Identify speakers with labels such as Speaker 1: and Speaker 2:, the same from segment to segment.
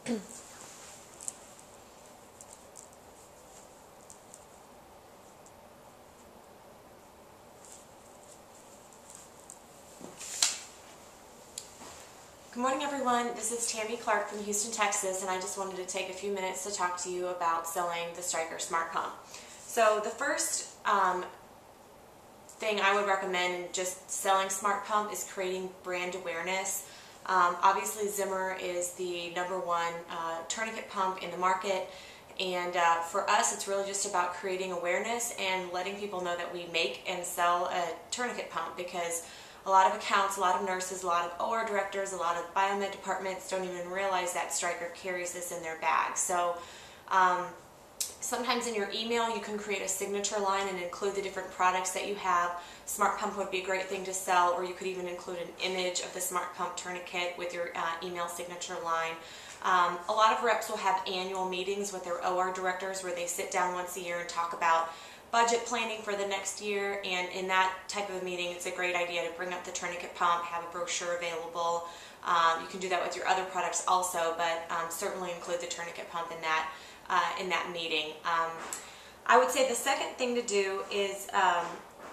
Speaker 1: Good morning, everyone. This is Tammy Clark from Houston, Texas, and I just wanted to take a few minutes to talk to you about selling the Stryker Smart Pump. So the first thing I would recommend in just selling Smart Pump is creating brand awareness. Obviously, Zimmer is the #1 tourniquet pump in the market, and for us, it's really just about creating awareness and letting people know that we make and sell a tourniquet pump, because a lot of accounts, a lot of nurses, a lot of OR directors, a lot of biomed departments don't even realize that Stryker carries this in their bag. So sometimes in your email you can create a signature line and include the different products that you have. Smart Pump would be a great thing to sell, or you could even include an image of the Smart Pump tourniquet with your email signature line. A lot of reps will have annual meetings with their OR directors where they sit down once a year and talk about budget planning for the next year, and in that type of a meeting it's a great idea to bring up the tourniquet pump, have a brochure available. You can do that with your other products also, but certainly include the tourniquet pump in that meeting. I would say the second thing to do is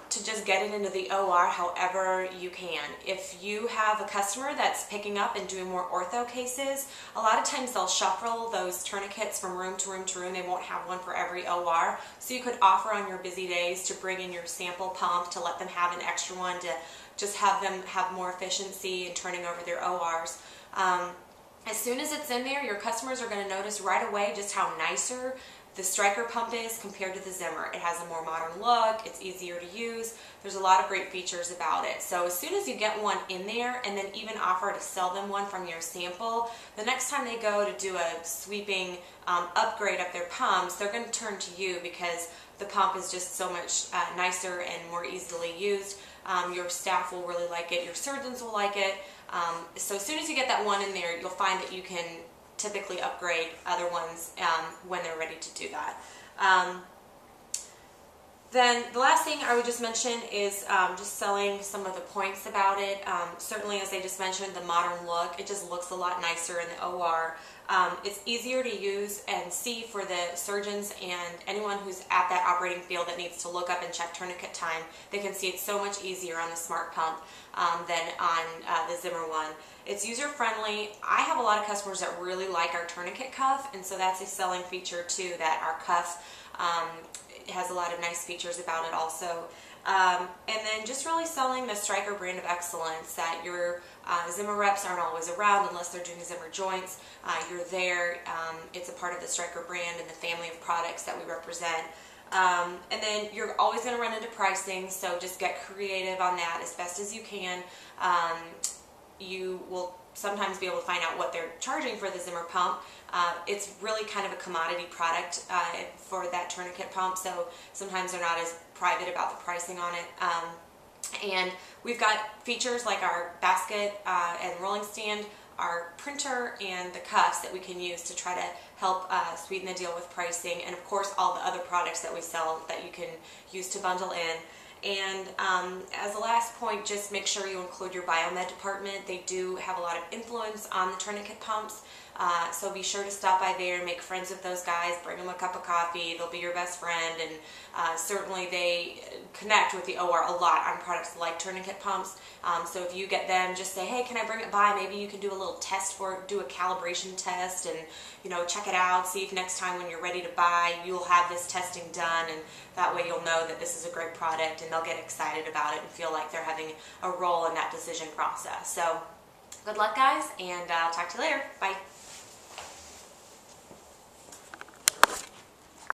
Speaker 1: to just get it into the OR however you can. If you have a customer that's picking up and doing more ortho cases, a lot of times they'll shuffle those tourniquets from room to room to room. They won't have one for every OR. So you could offer on your busy days to bring in your sample pump, to let them have an extra one, to just have them have more efficiency in turning over their ORs. As soon as it's in there, your customers are going to notice right away just how nicer the Stryker pump is compared to the Zimmer. It has a more modern look, it's easier to use, there's a lot of great features about it. So as soon as you get one in there, and then even offer to sell them one from your sample, the next time they go to do a sweeping upgrade of their pumps, they're going to turn to you, because the pump is just so much nicer and more easily used. Your staff will really like it, your surgeons will like it. So as soon as you get that one in there, you'll find that you can typically upgrade other ones when they're ready to do that. Then the last thing I would just mention is just selling some of the points about it. Certainly, as I just mentioned, the modern look, it just looks a lot nicer in the OR. It's easier to use and see for the surgeons and anyone who's at that operating field that needs to look up and check tourniquet time. They can see it's so much easier on the Smart Pump than on the Zimmer one. It's user-friendly. I have a lot of customers that really like our tourniquet cuff, and so that's a selling feature too, that our cuff has a lot of nice features about it also. And then just really selling the Stryker brand of excellence, that your Zimmer reps aren't always around unless they're doing Zimmer joints. You're there. It's a part of the Stryker brand and the family of products that we represent. And then you're always going to run into pricing, so just get creative on that as best as you can. You will sometimes be able to find out what they're charging for the Zimmer pump. It's really kind of a commodity product for that tourniquet pump, so sometimes they're not as private about the pricing on it. And we've got features like our basket and rolling stand, our printer, and the cuffs that we can use to try to help sweeten the deal with pricing, and of course all the other products that we sell that you can use to bundle in. And as a last point, just make sure you include your biomed department. They do have a lot of influence on the tourniquet pumps, so be sure to stop by there and make friends with those guys. Bring them a cup of coffee. They'll be your best friend, and certainly they connect with the OR a lot on products like tourniquet pumps. So if you get them, just say, hey, can I bring it by? Maybe you can do a little test for it, do a calibration test, and check it out. See if next time when you're ready to buy, you'll have this testing done, and that way you'll know that this is a great product, and they'll get excited about it and feel like they're having a role in that decision process. So good luck, guys, and I'll talk to you later. Bye.